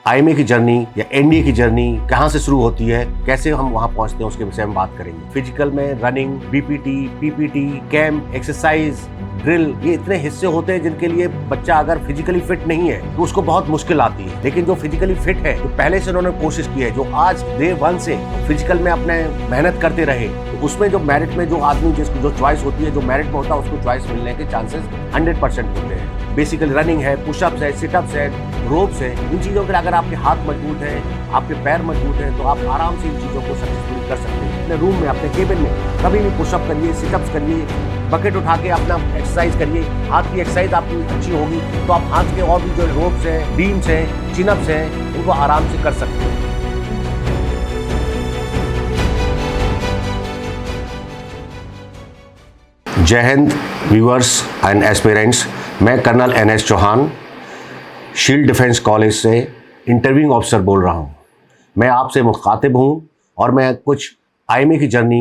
IMA की journey या NDA की जर्नी कहाँ से शुरू होती है, कैसे हम वहां पहुंचते हैं, उसके विषय में बात करेंगे। फिजिकल में running, BPT, PPT, camp, exercise, drill, ये इतने हिस्से होते हैं जिनके लिए बच्चा अगर फिजिकली फिट नहीं है तो उसको बहुत मुश्किल आती है। लेकिन जो फिजिकली फिट है, जो पहले से उन्होंने कोशिश की है, जो आज डे 1 से फिजिकल में अपने मेहनत करते रहे, तो उसमें जो मेरिट में जो आदमी जिसको जो चॉइस होती है, जो मेरिट में होता है, उसको चॉइस मिलने के चांसेस 100% होते हैं। बेसिकली रनिंग है, पुशअप्स है, सिटअप्स है, रोप्स है, इन चीज़ों के लिए अगर आपके हाथ मजबूत है, आपके पैर मजबूत है, तो आप आराम से इन चीज़ों को सक्सेसफुली कर सकते हैं। अपने रूम में, अपने केबिन में कभी भी पुशअप करिए, सिटअप्स करिए, बकेट उठा के अपना एक्सरसाइज करिए। हाथ की एक्सरसाइज आपकी अच्छी होगी तो आप हाथ के और भी जो रोप्स हैं, बीम्स हैं, चिनअप्स हैं, उनको आराम से कर सकते हैं। जय हिंद व्यूअर्स एंड एस्पिरेंट्स, मैं colonel NS Chauhan shield defence college से इंटरव्यूइंग ऑफिसर बोल रहा हूँ। मैं आपसे मुखातिब हूँ और मैं कुछ आईएमए की जर्नी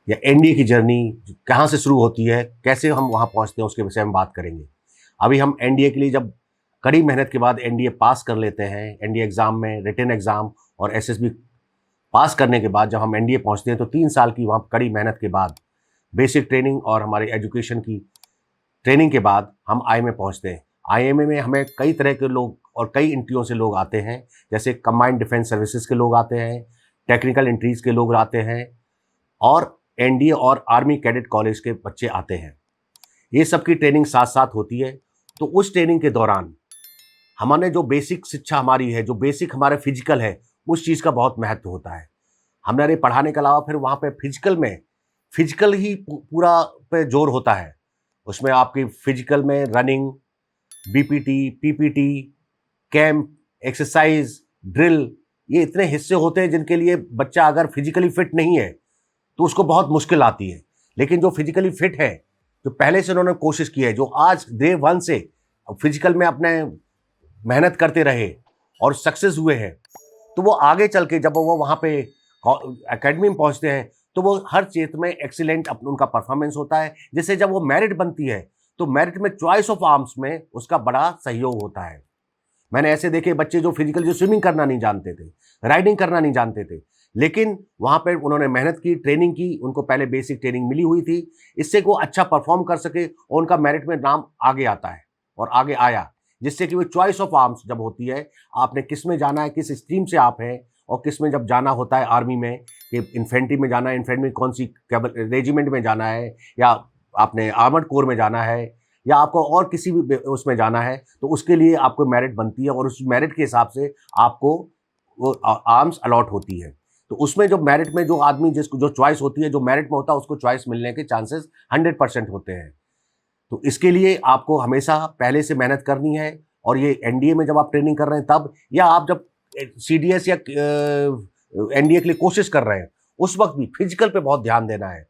या एनडीए की जर्नी कहाँ से शुरू होती है, कैसे हम वहाँ पहुँचते हैं, उसके विषय में बात करेंगे। अभी हम एनडीए के लिए जब कड़ी मेहनत के बाद एनडीए पास कर लेते हैं, एनडीए एग्ज़ाम में रिटन एग्ज़ाम और एसएसबी पास करने के बाद जब हम एनडीए पहुँचते हैं तो 3 साल की वहाँ कड़ी मेहनत के बाद, बेसिक ट्रेनिंग और हमारी एजुकेशन की ट्रेनिंग के बाद हम आईएमए पहुँचते हैं। आईएमए में हमें कई तरह के लोग और कई एंट्रियों से लोग आते हैं, जैसे कंबाइंड डिफेंस सर्विसेज के लोग आते हैं, टेक्निकल एंट्रीज के लोग आते हैं और एनडीए और आर्मी कैडेट कॉलेज के बच्चे आते हैं। ये सब की ट्रेनिंग साथ साथ होती है। तो उस ट्रेनिंग के दौरान हमारे जो बेसिक शिक्षा हमारी है, जो बेसिक हमारे फिजिकल है, उस चीज़ का बहुत महत्व होता है। हमारे पढ़ाने के अलावा फिर वहाँ पे फिजिकल ही पूरा पे जोर होता है। उसमें आपकी फिजिकल में running, BPT, PPT, camp, exercise, drill, ये इतने हिस्से होते हैं जिनके लिए बच्चा अगर फिजिकली फिट नहीं है तो उसको बहुत मुश्किल आती है। लेकिन जो फिजिकली फिट है, जो पहले से उन्होंने कोशिश की है, जो आज डे 1 से फिजिकल में अपने मेहनत करते रहे और सक्सेस हुए हैं, तो वो आगे चल के जब वो वहाँ पे एकेडमी में पहुँचते हैं तो वो हर क्षेत्र में एक्सीलेंट उनका परफॉर्मेंस होता है, जिससे जब वो मेरिट बनती है तो मेरिट में चॉइस ऑफ आर्म्स में उसका बड़ा सहयोग होता है। मैंने ऐसे देखे बच्चे जो फिजिकल, जो स्विमिंग करना नहीं जानते थे, राइडिंग करना नहीं जानते थे, लेकिन वहाँ पे उन्होंने मेहनत की, ट्रेनिंग की, उनको पहले बेसिक ट्रेनिंग मिली हुई थी, इससे वो अच्छा परफॉर्म कर सके और उनका मेरिट में नाम आगे आता है और आगे आया, जिससे कि वो चॉइस ऑफ आर्म्स जब होती है, आपने किस में जाना है, किस स्ट्रीम से आप हैं और किस में जब जाना होता है आर्मी में, कि इन्फेंट्री में जाना है, इन्फेंट्री में कौन सी रेजिमेंट में जाना है, या आपने आर्मर्ड कोर में जाना है, या आपको और किसी भी उसमें जाना है, तो उसके लिए आपको मेरिट बनती है और उस मेरिट के हिसाब से आपको वो आर्म्स अलॉट होती है। तो उसमें जो मेरिट में जो आदमी जिसको जो चॉइस होती है, जो मेरिट में होता है, उसको चॉइस मिलने के चांसेस 100% होते हैं। तो इसके लिए आपको हमेशा पहले से मेहनत करनी है और ये एनडीए में जब आप ट्रेनिंग कर रहे हैं तब, या आप जब सीडीएस या एनडीए के लिए कोशिश कर रहे हैं, उस वक्त भी फिजिकल पे बहुत ध्यान देना है।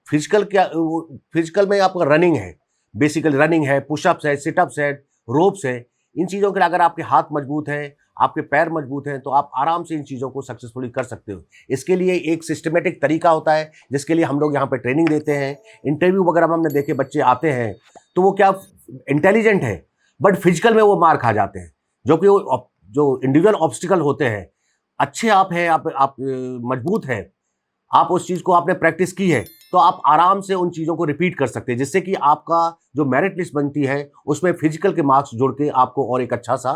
फिजिकल में आपका रनिंग है, बेसिकली रनिंग है, पुशअप्स है, सिटअप्स है, रोप्स है, इन चीज़ों के लिए अगर आपके हाथ मजबूत हैं, आपके पैर मजबूत हैं, तो आप आराम से इन चीज़ों को सक्सेसफुली कर सकते हो। इसके लिए एक सिस्टमेटिक तरीका होता है जिसके लिए हम लोग यहाँ पे ट्रेनिंग देते हैं। इंटरव्यू वगैरह में हमने देखे बच्चे आते हैं तो वो क्या इंटेलिजेंट है बट फिजिकल में वो मार खा जाते हैं, जो कि जो इंडिविजुअल ऑब्स्टिकल होते हैं, अच्छे आप हैं, आप मजबूत हैं, आप उस चीज़ को आपने प्रैक्टिस की है, तो आप आराम से उन चीज़ों को रिपीट कर सकते हैं, जिससे कि आपका जो मेरिट लिस्ट बनती है उसमें फिजिकल के मार्क्स जोड़ के आपको और एक अच्छा सा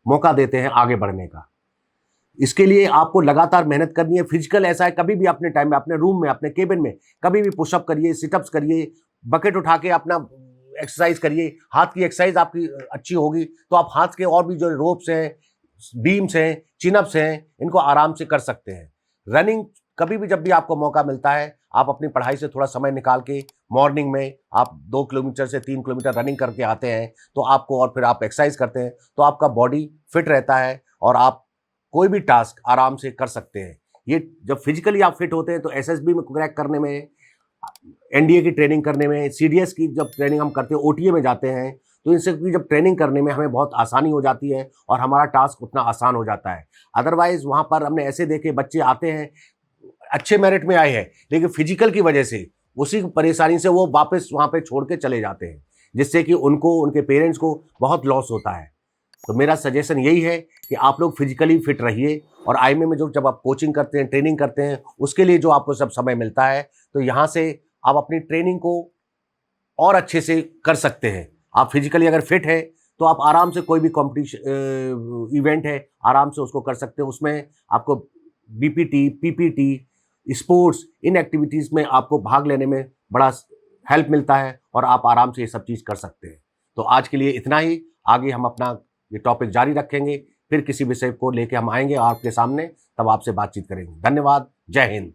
मौका देते हैं आगे बढ़ने का। इसके लिए आपको लगातार मेहनत करनी है। फिजिकल ऐसा है, कभी भी अपने टाइम में, अपने रूम में, अपने केबिन में कभी भी पुशअप करिए, सिटअप्स करिए, बकेट उठा के अपना एक्सरसाइज करिए। हाथ की एक्सरसाइज आपकी अच्छी होगी तो आप हाथ के और भी जो रोप्स हैं, बीम्स हैं, चिनअप्स हैं, इनको आराम से कर सकते हैं। रनिंग कभी भी जब भी आपको मौका मिलता है, आप अपनी पढ़ाई से थोड़ा समय निकाल के मॉर्निंग में आप 2 किलोमीटर से 3 किलोमीटर रनिंग करके आते हैं, तो आपको, और फिर आप एक्सरसाइज करते हैं तो आपका बॉडी फिट रहता है और आप कोई भी टास्क आराम से कर सकते हैं। ये जब फिजिकली आप फिट होते हैं तो एसएसबी में क्रैक करने में, एनडीए की ट्रेनिंग करने में, सीडीएस की जब ट्रेनिंग हम करते हैं, ओटीए में जाते हैं, तो इनसे की जब ट्रेनिंग करने में हमें बहुत आसानी हो जाती है और हमारा टास्क उतना आसान हो जाता है। अदरवाइज वहाँ पर हमने ऐसे देखे बच्चे आते हैं, अच्छे मेरिट में आए हैं, लेकिन फिजिकल की वजह से उसी परेशानी से वो वापस वहाँ पे छोड़ के चले जाते हैं, जिससे कि उनको, उनके पेरेंट्स को बहुत लॉस होता है। तो मेरा सजेशन यही है कि आप लोग फिजिकली फिट रहिए और आईएमए में जो जब आप कोचिंग करते हैं, ट्रेनिंग करते हैं, उसके लिए जो आपको सब समय मिलता है, तो यहाँ से आप अपनी ट्रेनिंग को और अच्छे से कर सकते हैं। आप फिजिकली अगर फिट है तो आप आराम से कोई भी कॉम्पिटिशन इवेंट है, आराम से उसको कर सकते हैं। उसमें आपको बीपीटी, पीपीटी, स्पोर्ट्स, इन एक्टिविटीज़ में आपको भाग लेने में बड़ा हेल्प मिलता है और आप आराम से ये सब चीज़ कर सकते हैं। तो आज के लिए इतना ही। आगे हम अपना ये टॉपिक जारी रखेंगे, फिर किसी विषय को लेके हम आएंगे आपके सामने, तब आपसे बातचीत करेंगे। धन्यवाद। जय हिंद।